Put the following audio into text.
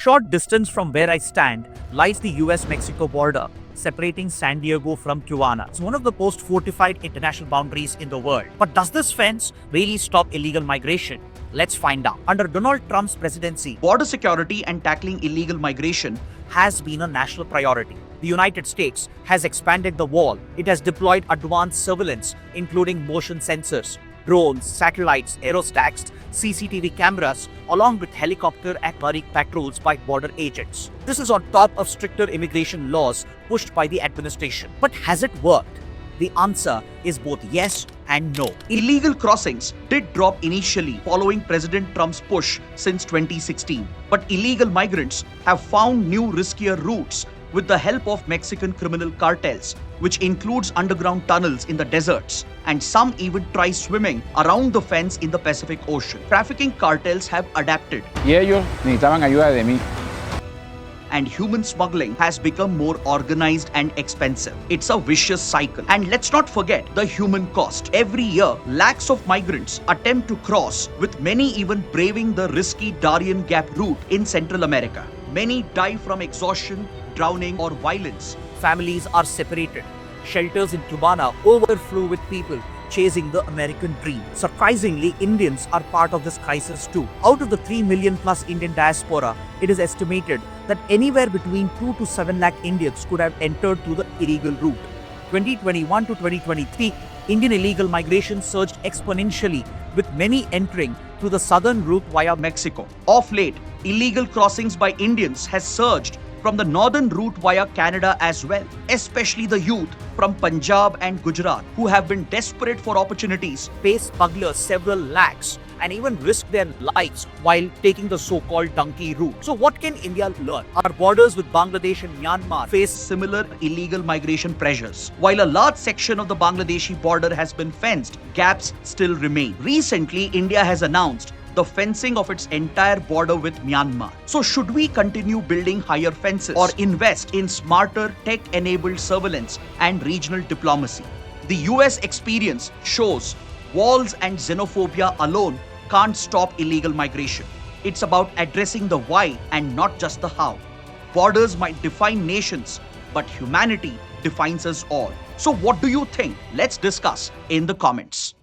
Short distance from where I stand lies the US-Mexico border, separating San Diego from Tijuana. It's one of the most fortified international boundaries in the world. But does this fence really stop illegal migration? Let's find out. Under Donald Trump's presidency, border security and tackling illegal migration has been a national priority. The United States has expanded the wall. It has deployed advanced surveillance, including motion sensors, drones, satellites, aerostats, CCTV cameras, along with helicopter and marine patrols by border agents. This is on top of stricter immigration laws pushed by the administration. But has it worked? The answer is both yes and no. Illegal crossings did drop initially following President Trump's push since 2016. But illegal migrants have found new riskier routes with the help of Mexican criminal cartels, which includes underground tunnels in the deserts, and some even try swimming around the fence in the Pacific Ocean. Trafficking cartels have adapted. Y ellos necesitaban ayuda de mí. And human smuggling has become more organized and expensive. It's a vicious cycle. And let's not forget the human cost. Every year, lakhs of migrants attempt to cross, with many even braving the risky Darien Gap route in Central America. Many die from exhaustion, drowning, or violence. Families are separated. Shelters in Tijuana overflow with people chasing the American dream. Surprisingly, Indians are part of this crisis too. Out of the 3 million plus Indian diaspora, it is estimated that anywhere between 2 to 7 lakh Indians could have entered through the illegal route. 2021 to 2023, Indian illegal migration surged exponentially, with many entering through the southern route via Mexico. Of late, illegal crossings by Indians has surged from the northern route via Canada as well, especially the youth from Punjab and Gujarat who have been desperate for opportunities, pay smugglers several lakhs, and even risk their lives while taking the so-called donkey route. So what can India learn? Our borders with Bangladesh and Myanmar face similar illegal migration pressures. While a large section of the Bangladeshi border has been fenced, gaps still remain. Recently, India has announced the fencing of its entire border with Myanmar. So should we continue building higher fences or invest in smarter tech-enabled surveillance and regional diplomacy? The US experience shows walls and xenophobia alone can't stop illegal migration. It's about addressing the why and not just the how. Borders might define nations, but humanity defines us all. So what do you think? Let's discuss in the comments.